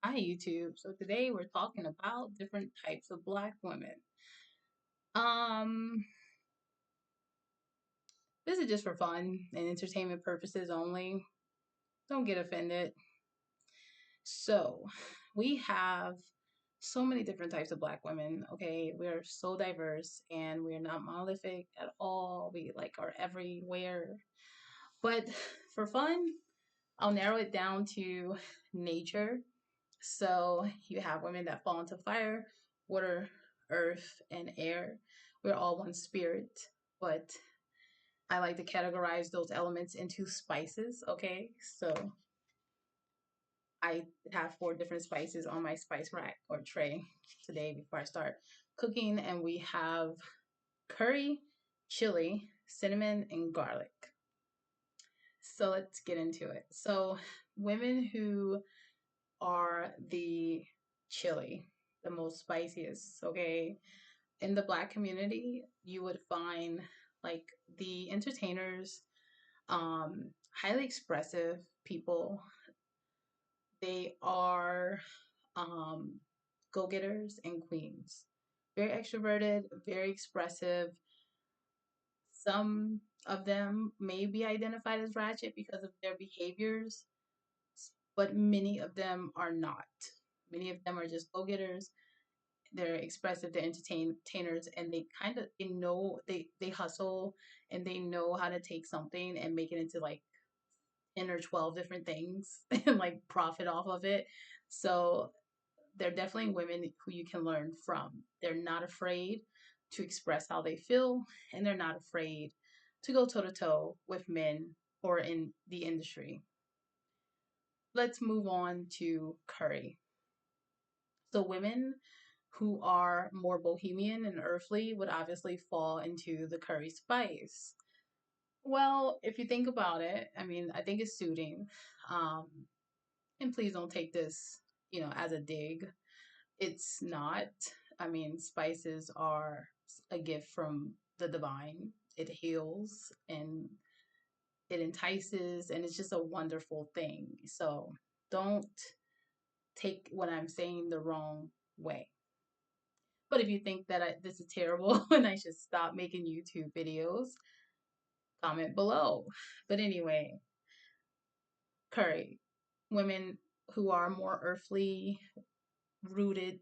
Hi YouTube. So today we're talking about different types of black women. Um, this is just for fun and entertainment purposes only. Don't get offended. So, we have so many different types of black women, okay? We're so diverse and we're not monolithic at all. We like are everywhere. But for fun, I'll narrow it down to nature. So you have women that fall into fire, water, earth, and air. We're all one spirit, but I like to categorize those elements into spices. Okay, so I have four different spices on my spice rack or tray today before I start cooking, and we have curry, chili, cinnamon, and garlic. So let's get into it. So, women who are the chili, the most spiciest, okay? In the black community, you would find like the entertainers, highly expressive people. They are go-getters and queens. Very extroverted, very expressive. Some of them may be identified as ratchet because of their behaviors, but many of them are not. Many of them are just go-getters. They're expressive, they're entertainers, and they kind of they know they hustle and they know how to take something and make it into like 10 or 12 different things and like profit off of it. So they're definitely women who you can learn from. They're not afraid to express how they feel, and they're not afraid to go toe to toe with men or in the industry. Let's move on to curry. So women who are more bohemian and earthly would obviously fall into the curry spice. Well, if you think about it, I mean, I think it's suiting. Um, and please don't take this, as a dig. It's not. I mean, spices are a gift from the divine. It heals and it entices, and it's just a wonderful thing. So don't take what I'm saying the wrong way. But if you think that this is terrible and I should stop making YouTube videos, comment below. But anyway, curry. Women who are more earthly, rooted,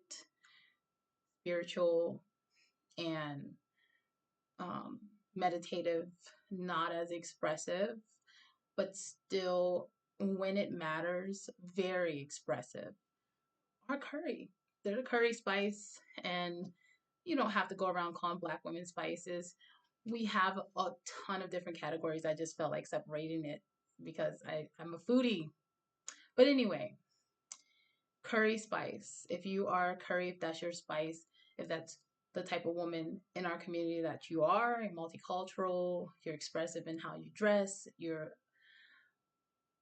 spiritual, and um, meditative, not as expressive, but still, when it matters, very expressive, are curry. They're the curry spice, and you don't have to go around calling black women spices. We have a ton of different categories. I just felt like separating it because I'm a foodie. But anyway, curry spice. If you are curry, if that's your spice, if that's the type of woman in our community that you are, you're multicultural, you're expressive in how you dress, you're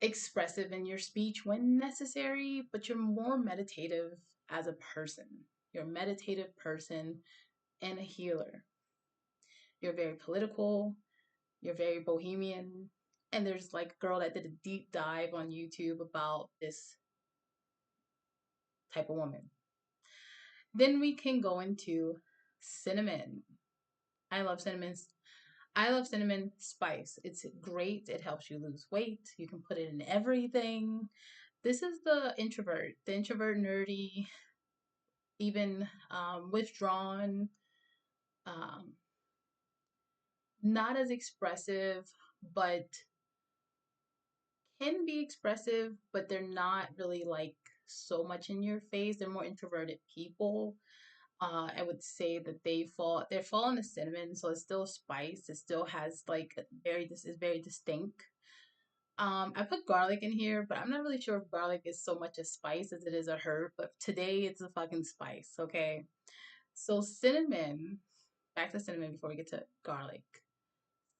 expressive in your speech when necessary, but you're more meditative as a person. You're a meditative person and a healer. You're very political, you're very bohemian. And there's like a girl that did a deep dive on YouTube about this type of woman. Then we can go into cinnamon. I love cinnamon. I love cinnamon spice. It's great. It helps you lose weight. You can put it in everything. This is the introvert nerdy, even withdrawn, um, not as expressive, but can be expressive, but they're not really like so much in your face. They're more introverted people. I would say that they fall in the cinnamon, so it's still spice. It still has like this is very distinct. I put garlic in here, but I'm not really sure if garlic is so much a spice as it is a herb. But today it's a fucking spice, okay? So cinnamon, back to cinnamon before we get to garlic.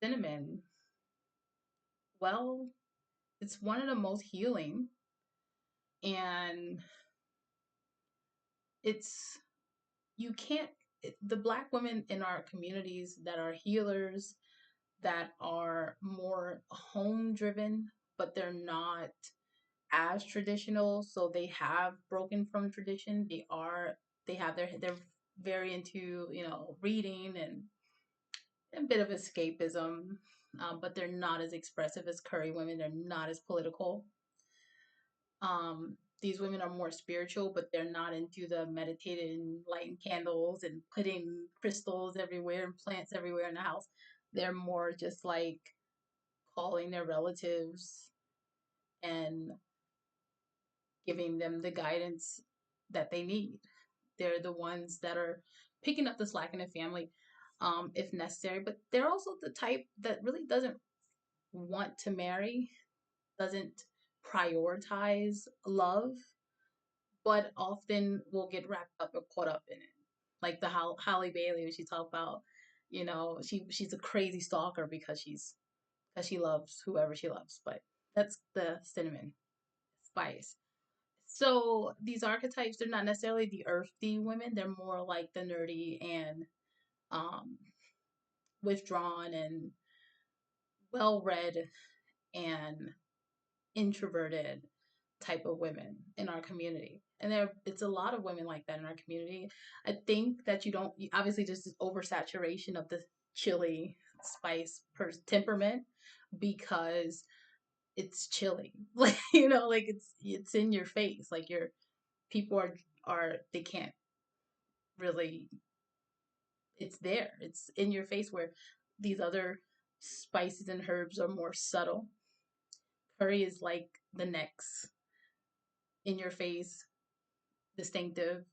Cinnamon, well, it's one of the most healing, and it's you can't the black women in our communities that are healers, that are more home driven, but they're not as traditional, so they have broken from tradition. They have they're very into, reading and a bit of escapism, but they're not as expressive as curry women. They're not as political. These women are more spiritual, but they're not into the meditating and lighting candles and putting crystals everywhere and plants everywhere in the house. They're more just like calling their relatives and giving them the guidance that they need. They're the ones that are picking up the slack in the family, if necessary. But they're also the type that really doesn't want to marry, doesn't prioritize love, but often will get wrapped up or caught up in it. Like the Holly Bailey, when she talked about, she's a crazy stalker because she loves whoever she loves. But that's the cinnamon spice. So these archetypes, they're not necessarily the earthy women. They're more like the nerdy and um, withdrawn and well read and introverted type of women in our community. And it's a lot of women like that in our community. I think that you don't obviously just this oversaturation of the chili spice temperament because it's chili. Like, like it's in your face. Like your people are they can't really, it's there. It's in your face where these other spices and herbs are more subtle. Curry is like the next in your face, distinctive,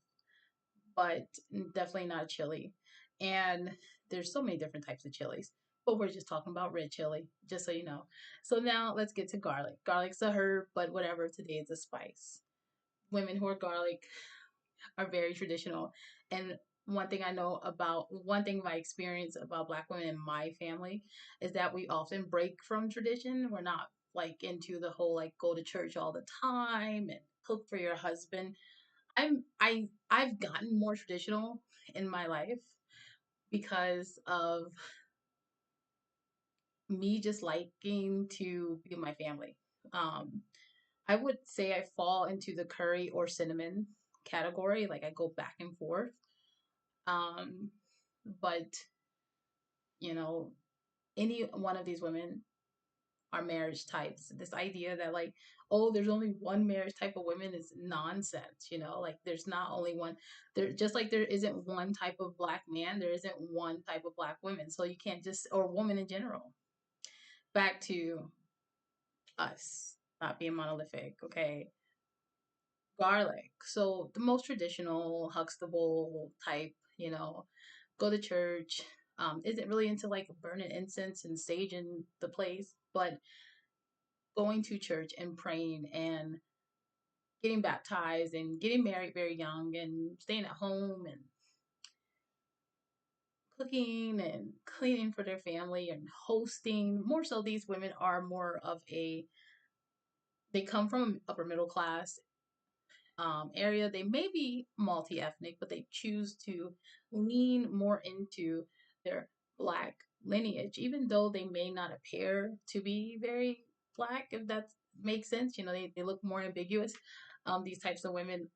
but definitely not chili. And there's so many different types of chilies, but we're just talking about red chili, just so you know. So now let's get to garlic. Garlic's a herb, but whatever, today it's a spice. Women who are garlic are very traditional. And one thing my experience about Black women in my family is that we often break from tradition. We're not like into the whole like go to church all the time and cook for your husband. I've gotten more traditional in my life because of me just liking to be with my family. Um, I would say I fall into the curry or cinnamon category. Like I go back and forth. Um, but you know, any one of these women are marriage types. This idea that like, oh, there's only one marriage type of women is nonsense. Like there's not only one. There just like there isn't one type of Black man, there isn't one type of Black women. So you can't just or woman in general. Back to us not being monolithic. Okay, garlic. So the most traditional Huxtable type. Go to church. Isn't really into like burning incense and saging the place, but going to church and praying and getting baptized and getting married very young and staying at home and cooking and cleaning for their family and hosting. More so, these women are more of they come from upper middle class area. They may be multi ethnic, but they choose to lean more into their Black lineage, even though they may not appear to be very Black, if that makes sense. They look more ambiguous. These types of women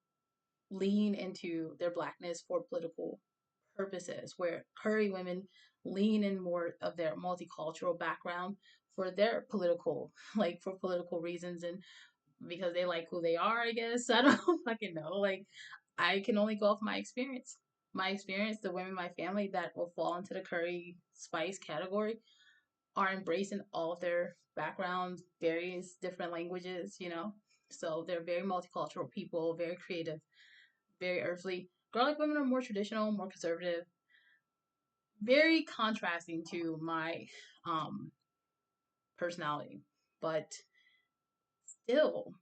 lean into their Blackness for political purposes, where curry women lean in more of their multicultural background for their political, like for political reasons and because they like who they are, I guess. I don't fucking know. Like, I can only go off my experience. My experience, the women in my family that will fall into the curry spice category are embracing all of their backgrounds, various different languages. So they're very multicultural people, very creative, very earthly. Garlic women are more traditional, more conservative, very contrasting to my um personality, but still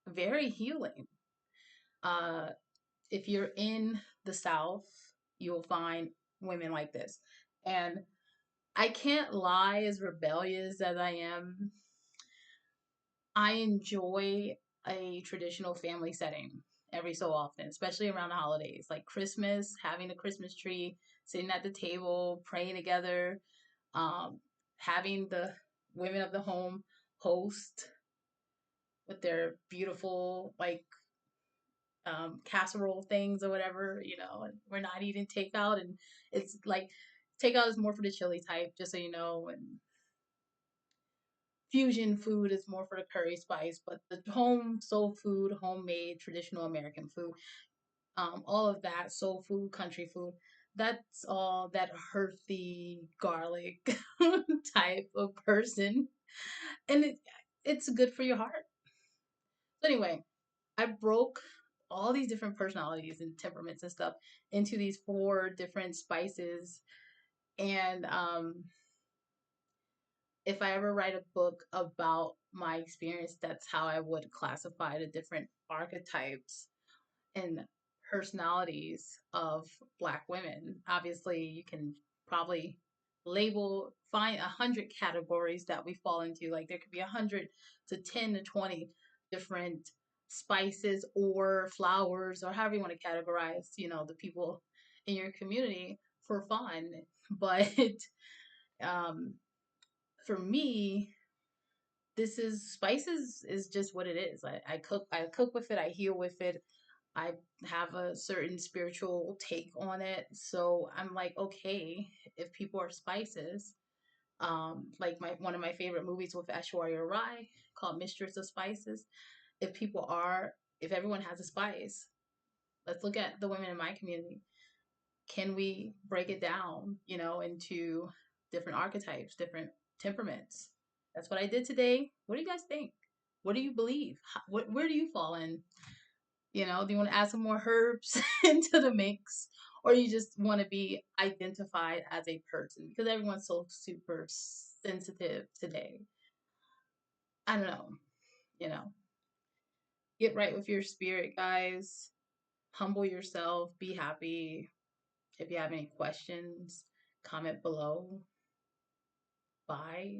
very healing. Uh if you're in the South, you'll find women like this. And I can't lie, as rebellious as I am, I enjoy a traditional family setting every so often, especially around the holidays, like Christmas, having a Christmas tree, sitting at the table, praying together, um, having the women of the home host with their beautiful like casserole things or whatever, and we're not eating takeout. And it's like takeout is more for the chili type, just so you know. And fusion food is more for the curry spice, but the home soul food, homemade, traditional American food, all of that soul food, country food, that's all that earthy garlic type of person, and it's good for your heart. So anyway, I broke all these different personalities and temperaments and stuff into these four different spices. And if I ever write a book about my experience, that's how I would classify the different archetypes and personalities of Black women. Obviously, you can probably find 100 categories that we fall into. Like there could be 100 to 10 to 20 different spices or flowers or however you want to categorize, the people in your community for fun. But um, for me, this is spices is just what it is. I cook with it, I heal with it, I have a certain spiritual take on it. So I'm like, okay, if people are spices, like my one of my favorite movies with Ashwarya Rai called Mistress of Spices. If people are, if everyone has a spice, let's look at the women in my community. Can we break it down, into different archetypes, different temperaments? That's what I did today. What do you guys think? What do you believe? Where do you fall in? Do you want to add some more herbs into the mix? Or you just want to be identified as a person? Because everyone's so super sensitive today. I don't know. You know, get right with your spirit, guys. Humble yourself. Be happy. If you have any questions, comment below. Bye.